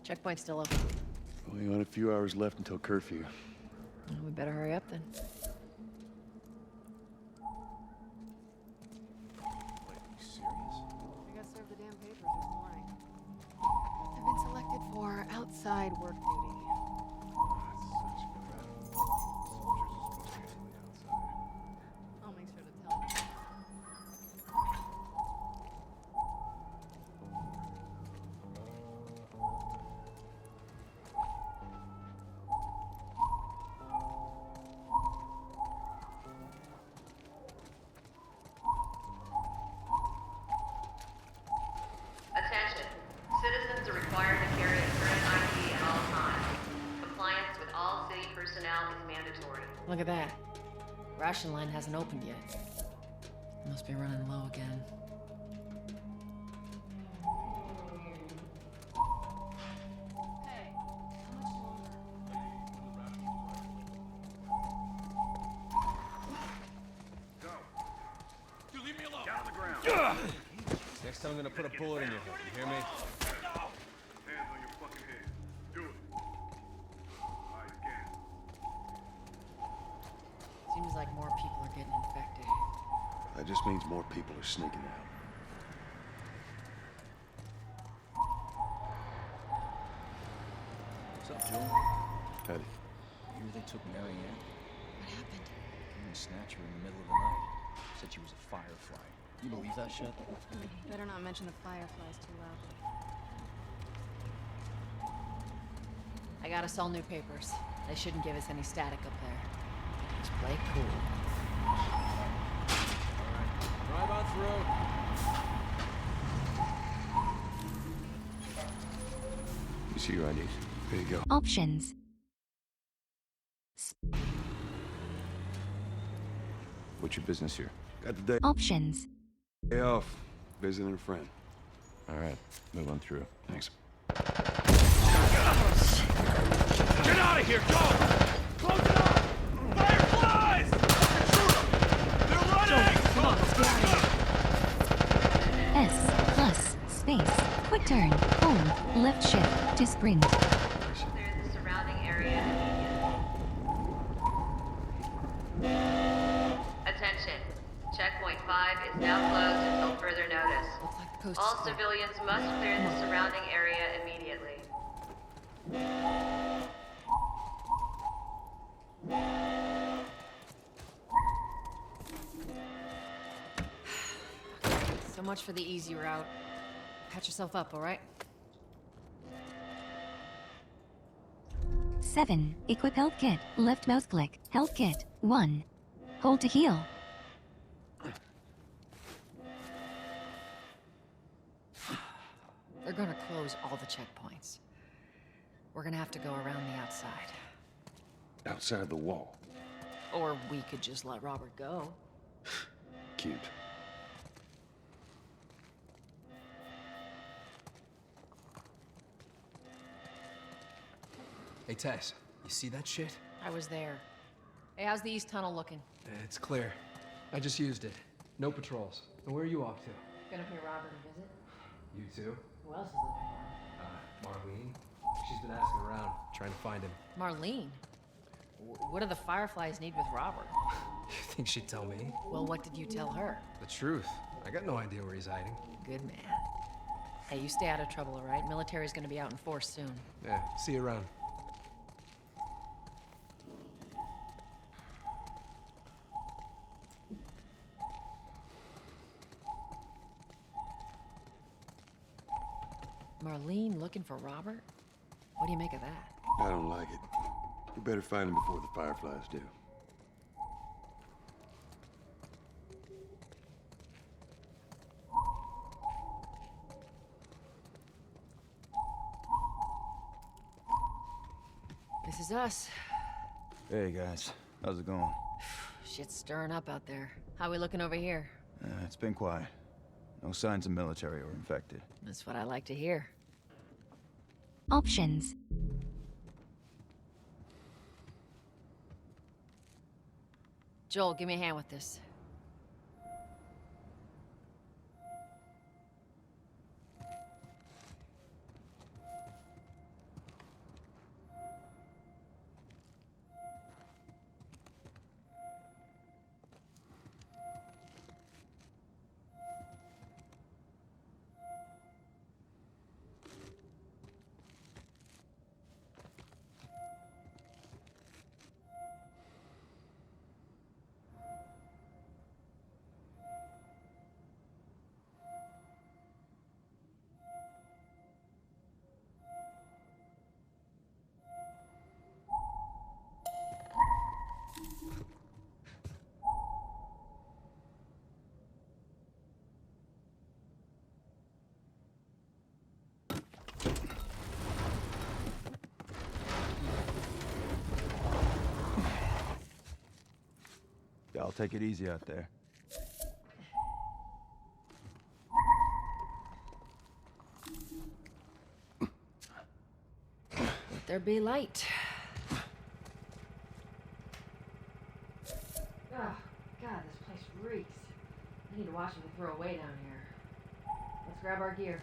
Checkpoint's still open. Only got a few hours left until curfew. Well, we better hurry up then. Wait, are you serious? I got served the damn papers this morning. I've been selected for outside work duty. That's such crap. Soldiers are supposed to be on the outside. I'll make sure to tell you. Attention. Citizens are required to carry a current ID at all times. Compliance with all city personnel is mandatory. Look at that. Ration line hasn't opened yet. Must be running low again. Hey, how much longer? Go. You leave me alone. Down on the ground. Next time I'm gonna put a bullet in your head, you hear me? Hands on your fucking head. Do it. Alright, again. Seems like more people are getting infected. That just means more people are sneaking out. What's up, Joel? Howdy. You really took Marianne? What happened? Came and snatched her in the middle of the night. Said she was a firefly. You believe that shit? Better not mention the fireflies too loudly. I got us all new papers. They shouldn't give us any static up there. Just play cool. Drive on through. You see your IDs. There you go. Options. What's your business here? Got the Options. day off. Visiting a friend. All right, move on through. Thanks. Get out of here! Go! Close it up! Fireflies! Shoot them! They're running! Come on, let's get out of here. S plus space. Quick turn. Hold. Left shift to sprint. Clear the surrounding area immediately. Attention. Checkpoint 5 is now closed until further notice. Looks like the coast All is clear. civilians must clear the surrounding area immediately. So much for the easy route. Patch yourself up, all right? 7. Equip health kit. Left mouse click. Health kit. 1. Hold to heal. They're gonna close all the checkpoints. We're gonna have to go around the outside. Outside the wall. Or we could just let Robert go. Cute. Hey, Tess, you see that shit? I was there. Hey, how's the east tunnel looking? It's clear. I just used it. No patrols. And where are you off to? Gonna pay Robert a visit? You too? Who else is looking Marlene? She's been asking around, trying to find him. for? Marlene. What do the Fireflies need with Robert? You think she'd tell me? Well, what did you tell her? The truth. I got no idea where he's hiding. Good man. Hey, you stay out of trouble, all right? Military's gonna be out in force soon. Yeah, see you around. Marlene looking for Robert? What do you make of that? I don't like it. We better find him before the Fireflies do. This is us. Hey guys, how's it going? Shit's stirring up out there. How we looking over here? It's been quiet. No signs of military or infected. That's what I like to hear. Options. Joel, give me a hand with this. Y'all take it easy out there. Let there be light. Oh, God, this place reeks. I need to watch what we throw away down here. Let's grab our gear.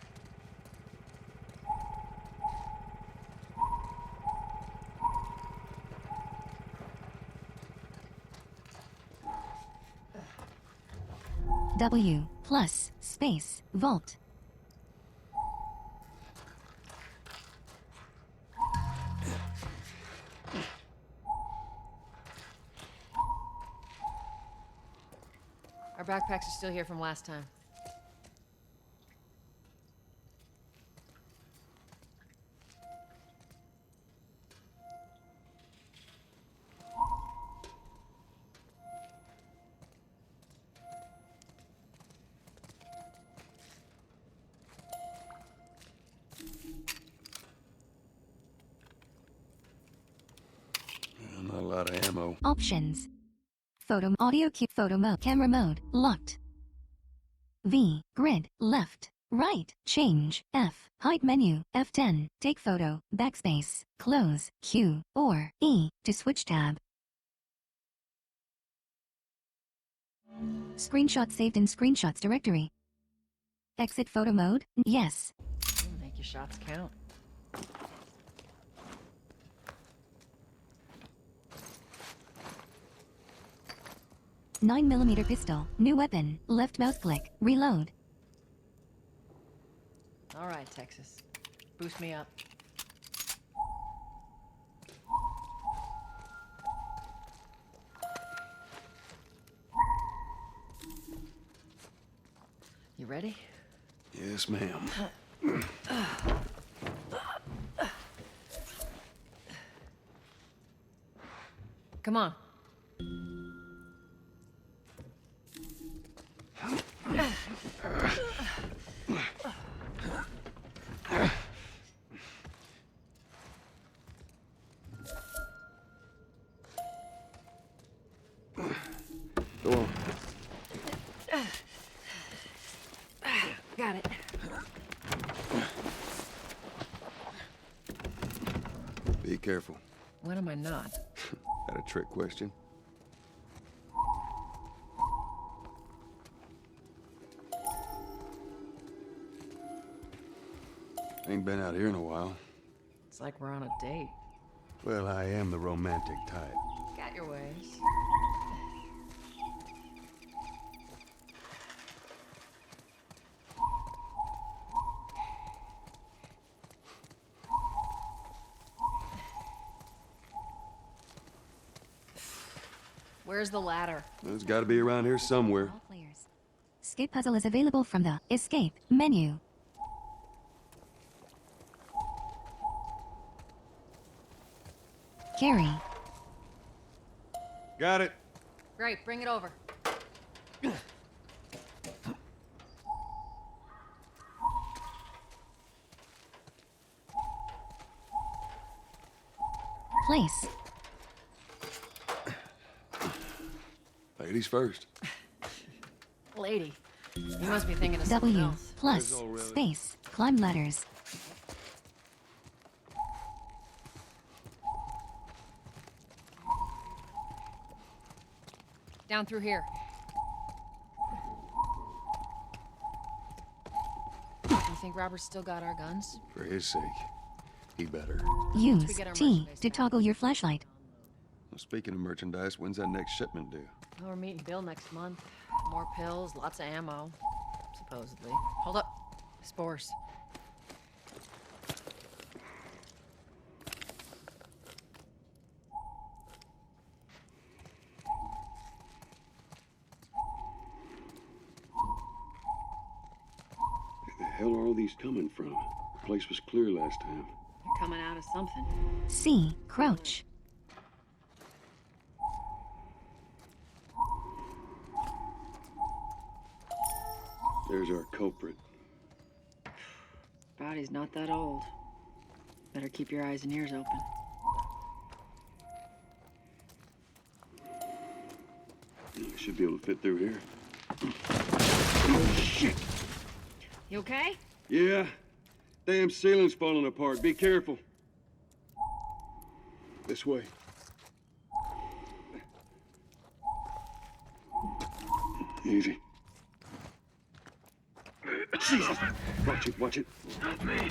W plus space vault. Our backpacks are still here from last time. Not a lot of ammo. Options. Photo audio cue photo mode camera mode locked. V grid left right change F hide menu F10 take photo backspace close Q or E to switch tab. Screenshot saved in screenshots directory. Exit photo mode yes. Make your shots count. 9mm pistol, new weapon, left mouse click, reload. All right, Texas. Boost me up. You ready? Yes, ma'am. Come on. Go on. Got it. Be careful. When am I not? That a trick question? Ain't been out here in a while. It's like we're on a date. Well, I am the romantic type. Got your ways. Where's the ladder? It's got to be around here somewhere. All players. Escape puzzle is available from the escape menu. Carry. Got it. Great, bring it over. Place. Ladies first. Lady, you must be thinking of something W else. plus There's already- space climb ladders. Down through here. You think Robert's still got our guns? For his sake, he better. Use we get our T merchandise to back. toggle your flashlight. Well, speaking of merchandise, when's that next shipment due? Oh, we're meeting Bill next month. More pills, lots of ammo. Supposedly. Hold up. Spores. Where the hell are all these coming from? The place was clear last time. They're coming out of something. C crouch. There's our culprit. Body's not that old. Better keep your eyes and ears open. I should be able to fit through here. Oh, shit! You okay? Yeah. Damn ceiling's falling apart. Be careful. This way. Easy. Jesus! Watch it, watch it. Not me.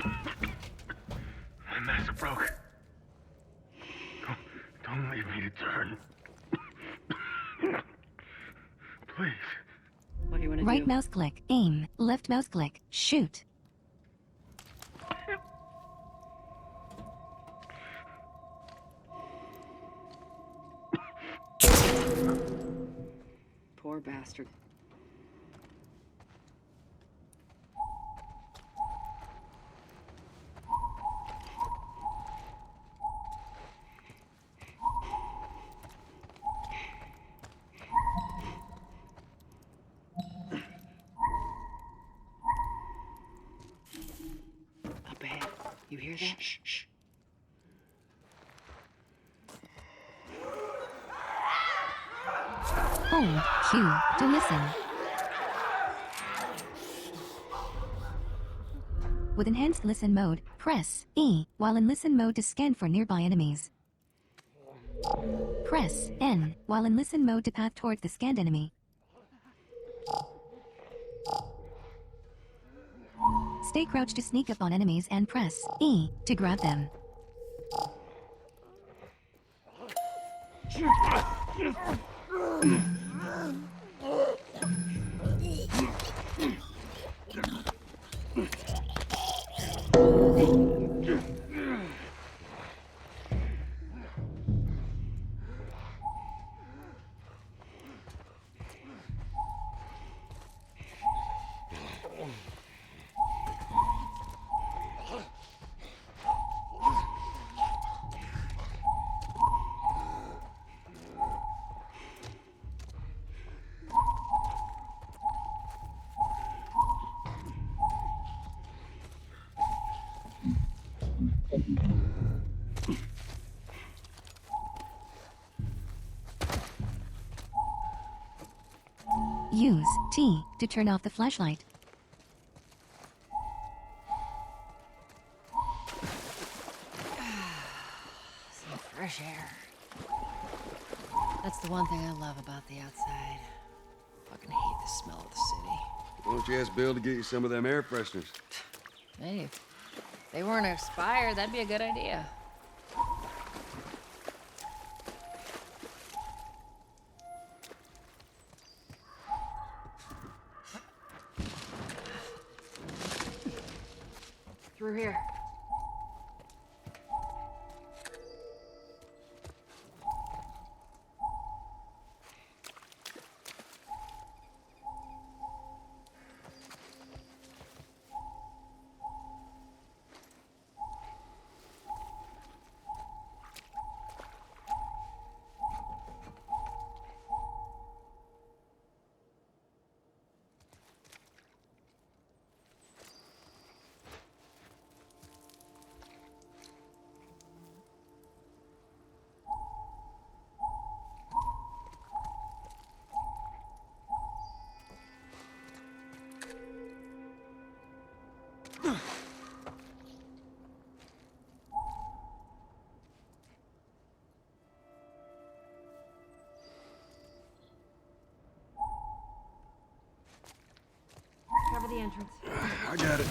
My mask broke. Don't leave me to turn. Please. What do you want to do? Right mouse click, aim. Left mouse click, shoot. Poor bastard. Up ahead. You hear that? Shh, shh. Hold Q to listen. With enhanced listen mode, press E while in listen mode to scan for nearby enemies. Press N while in listen mode to path towards the scanned enemy. Stay crouched to sneak up on enemies and press E to grab them. Use T to turn off the flashlight. Some fresh air. That's the one thing I love about the outside. Fucking hate the smell of the city. Why don't you ask Bill to get you some of them air fresheners? Hey, if they weren't expired, that'd be a good idea. Through here. Cover the entrance. I got it.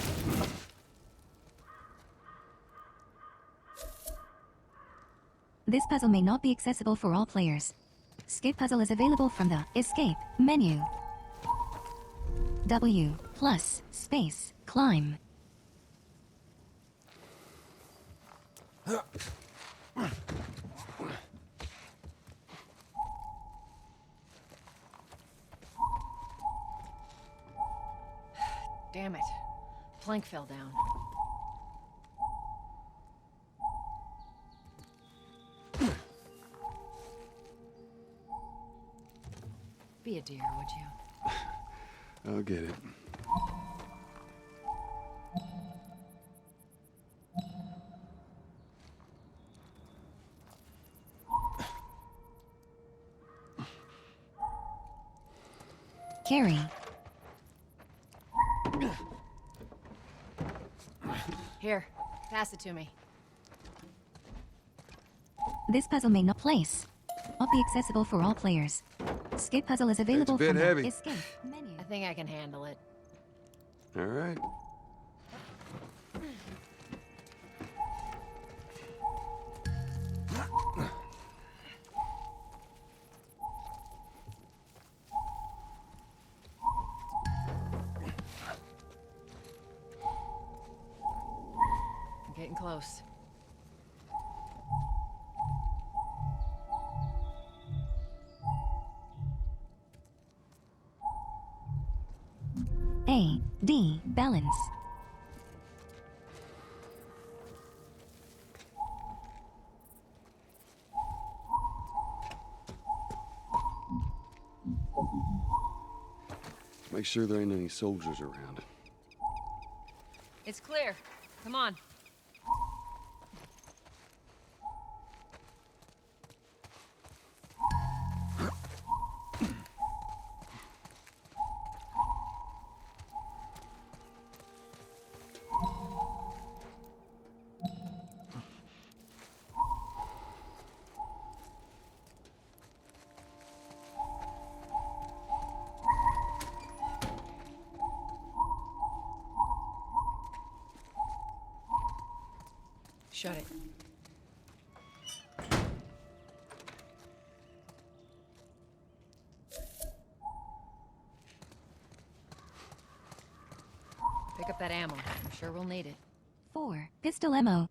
This puzzle may not be accessible for all players. Skip puzzle is available from the Escape menu. W plus space climb. Damn it. Plank fell down. Be a dear, would you? I'll get it. Carry. Here, pass it to me. This puzzle may not place. Not be accessible for all players. Skip puzzle is available bit from the heavy. escape menu. I think I can handle it. All right. I'm getting close. A. D. Balance. Make sure there ain't any soldiers around. It's clear. Come on. Shut it. Pick up that ammo. I'm sure we'll need it. 4. Pistol ammo.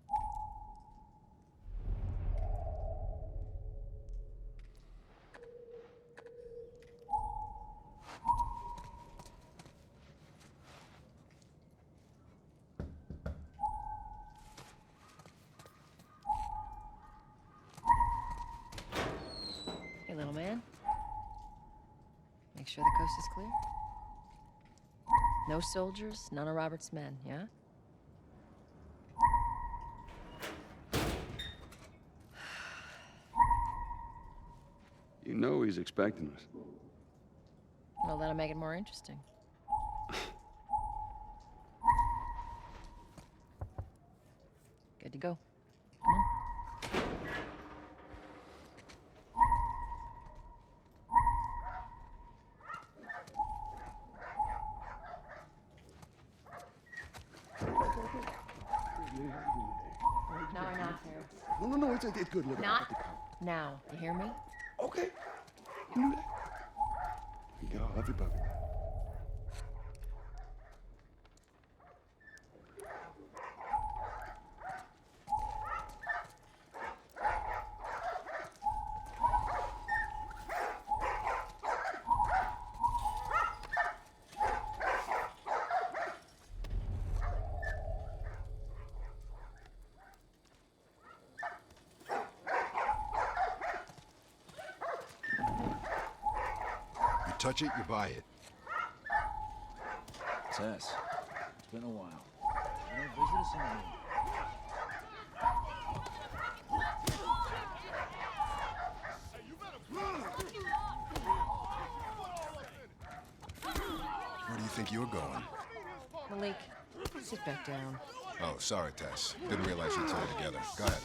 Hey, little man. Make sure the coast is clear. No soldiers, none of Robert's men, yeah? You know he's expecting us. Well, that'll make it more interesting. Good to go. Come on. No, we're not here. No, it's good. Look, Not now. You hear me? Okay. You do that. You get all huffy puffy. You touch it, you buy it. Tess, it's been a while. You don't visit us anymore. Where do you think you're going? Malik, sit back down. Oh, sorry, Tess. Didn't realize you two were together. Go ahead.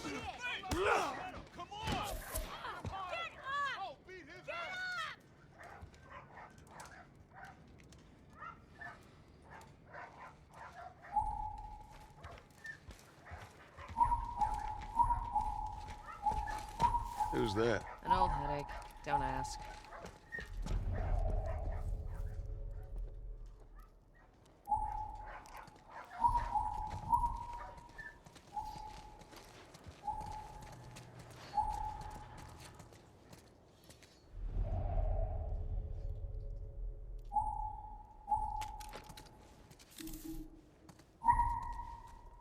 Who's that? An old headache. Don't ask.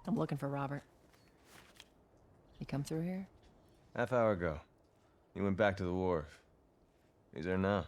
I'm looking for Robert. He come through here? Half hour ago. He went back to the wharf. He's there now.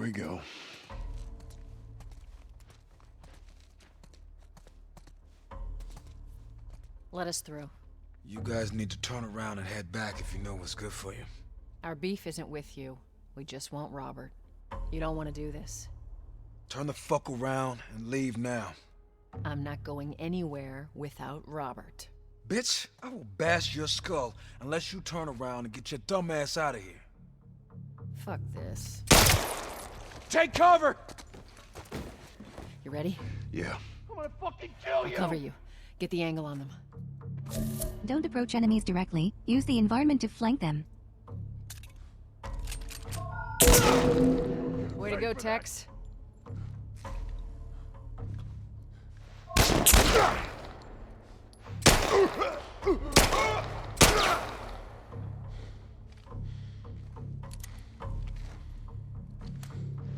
we go. Let us through. You guys need to turn around and head back if you know what's good for you. Our beef isn't with you. We just want Robert. You don't want to do this. Turn the fuck around and leave now. I'm not going anywhere without Robert. Bitch, I will bash your skull unless you turn around and get your dumb ass out of here. Fuck this. Take cover! You ready? Yeah. I'm gonna fucking kill I'll cover you. Get the angle on them. Don't approach enemies directly. Use the environment to flank them. Way to go, Tex.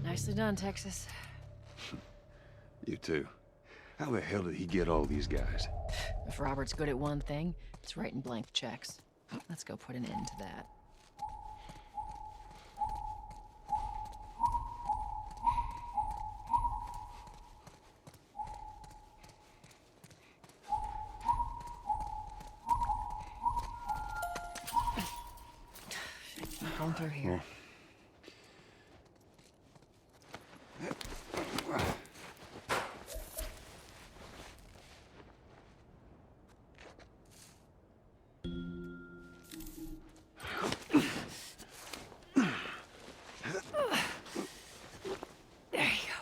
Nicely done, Texas. You too. How the hell did he get all these guys? If Robert's good at one thing, it's writing blank checks. Let's go put an end to that. Going through here. There you go.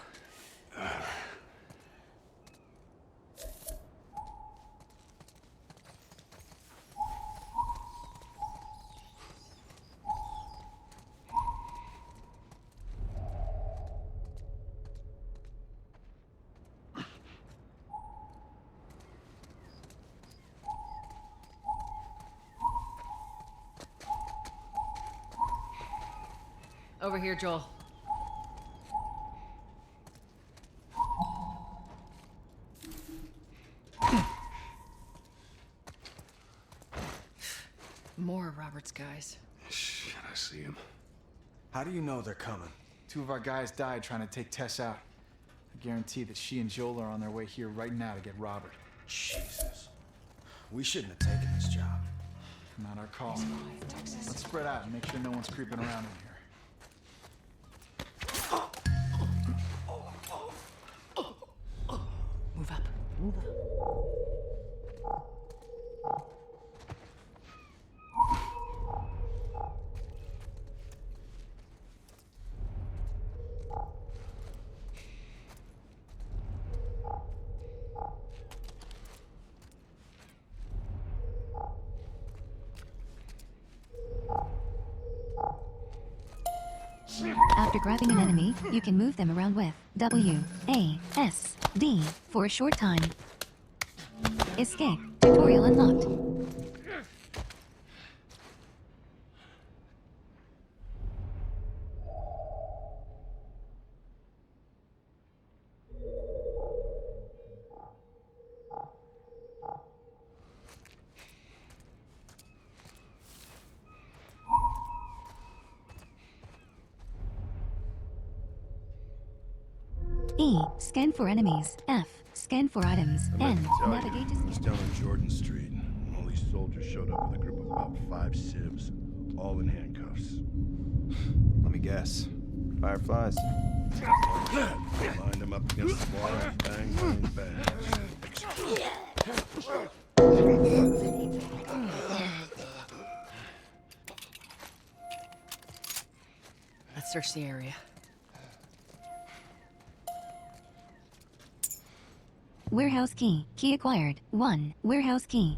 Over here, Joel. More of Robert's guys. Shit, I see him. How do you know they're coming? 2 of our guys died trying to take Tess out. I guarantee that she and Joel are on their way here right now to get Robert. Jesus. We shouldn't have taken this job. Not our call. Let's spread out and make sure no one's creeping around in here. Move up. Move up. After grabbing an enemy, you can move them around with W, A, S, D for a short time. Escape. Tutorial unlocked. E. Scan for enemies. F. Scan for items. I meant N. to tell Navigate to you, it's scan. down on Jordan Street. All these soldiers showed up with a group of about 5 civs, all in handcuffs. Let me guess. Fireflies? Lined them up against the wall, bang, bang, bang. Let's search the area. Warehouse key. Key acquired. 1. Warehouse key.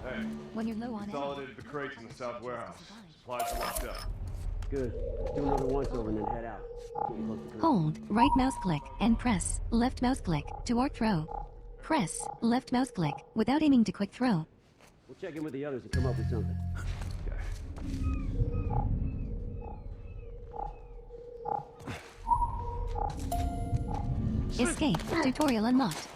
Hey, When you're low on consolidated the crates in the south warehouse. Supplies are locked up. Good. Do another once over and then head out. Getting close to Hold right mouse click and press left mouse click to arc throw. Press left mouse click without aiming to quick throw. We'll check in with the others and come up with something. Okay. Escape. Tutorial unlocked.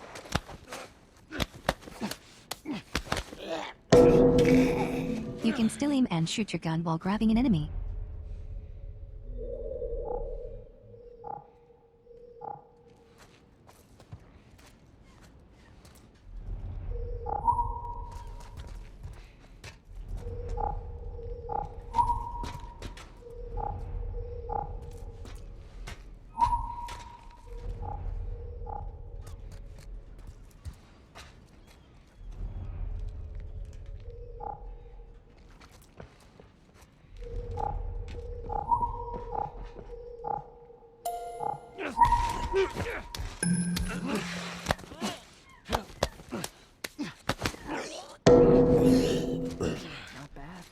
You can still aim and shoot your gun while grabbing an enemy. Not bad.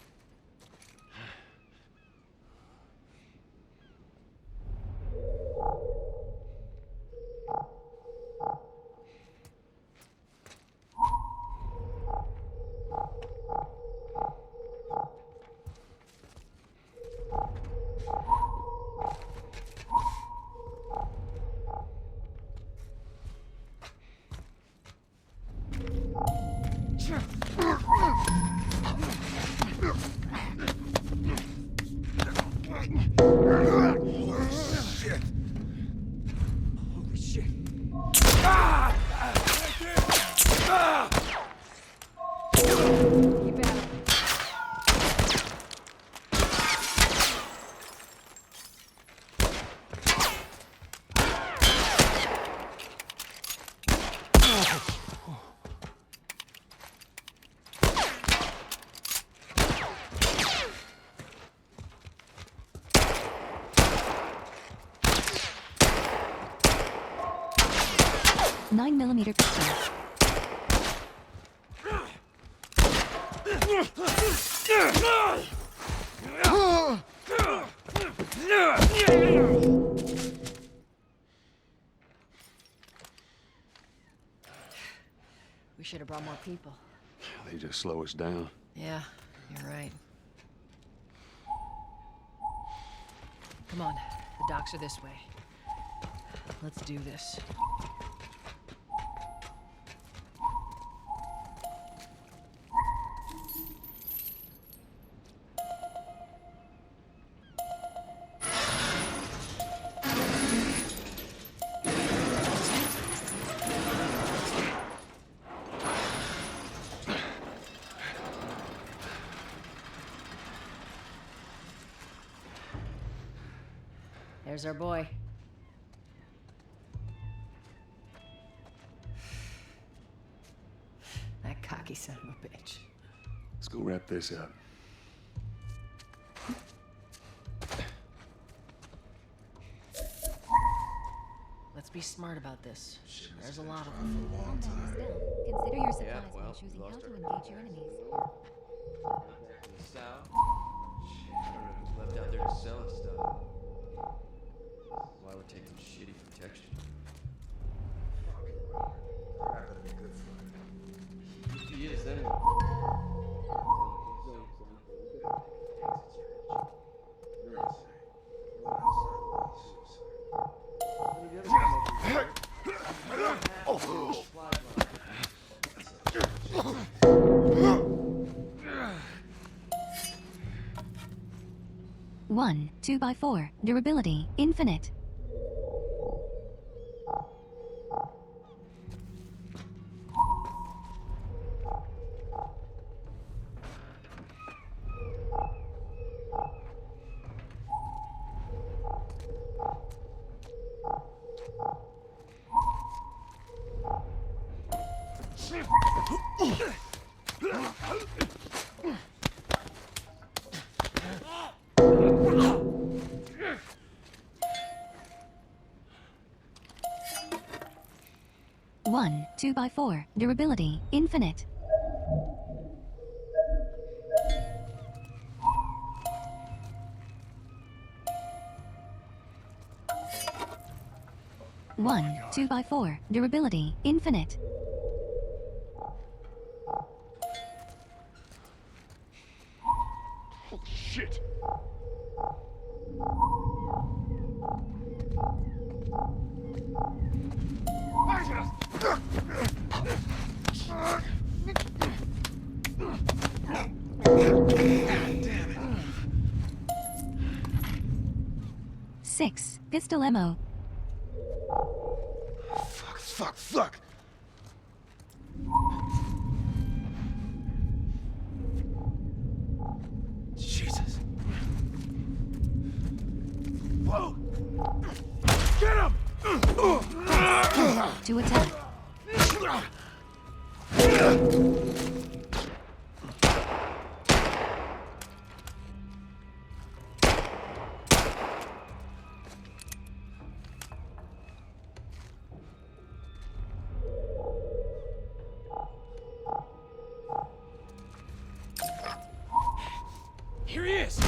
Shit. Holy shit. Keep at him. $9mm pistol. We should have brought more people. They just slow us down. Yeah, you're right. Come on, the docks are this way. Let's do this. There's our boy. That cocky son of a bitch. Let's go wrap this up. Let's be smart about this. There's a lot of them. Still, consider your supplies when choosing how to engage your enemies. South? Shit, I don't know who's left out there to sell us stuff. Why we're taking shitty protection. If he is, then One 2x4 durability infinite. One 2x4 durability infinite. One 2x4 durability infinite. Holy shit. shit! Damn it. 6. Pistol ammo. Fuck! Jesus. Whoa! Get him! To attack. Here he is.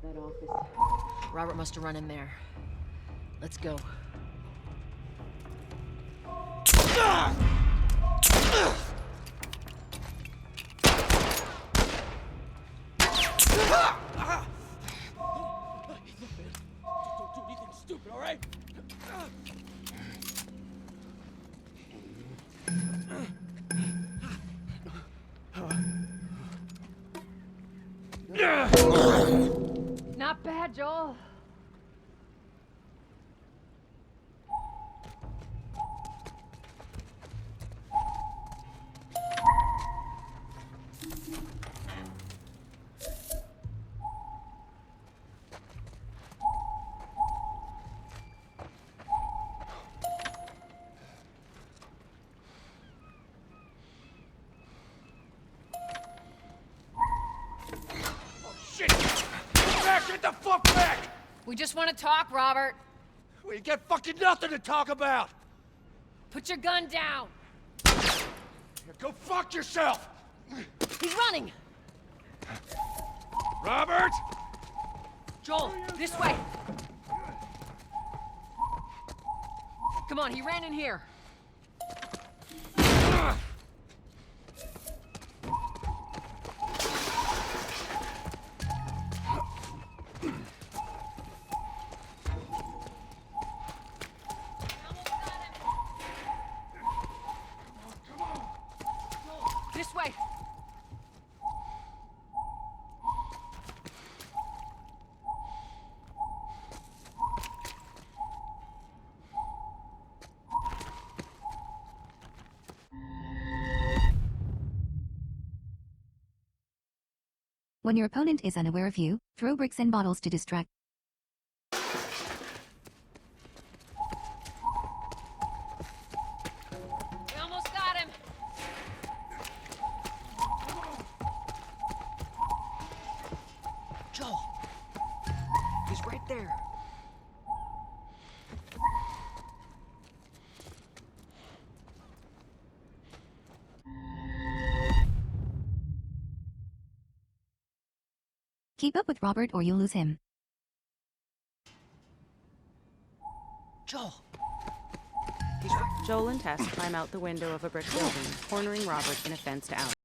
That office. Robert must have run in there. Let's go. Don't do anything stupid, all right? Not bad, Joel. Shit! Get the fuck back! We just want to talk, Robert. We got fucking nothing to talk about! Put your gun down. Here, go fuck yourself! He's running. Robert! Joel, this way. Come on, he ran in here. This way. When your opponent is unaware of you, throw bricks and bottles to distract. We almost got him. Joel. He's right there. Keep up with Robert or you'll lose him. Joel. Joel and Tess climb out the window of a brick building, cornering Robert in a fenced alley.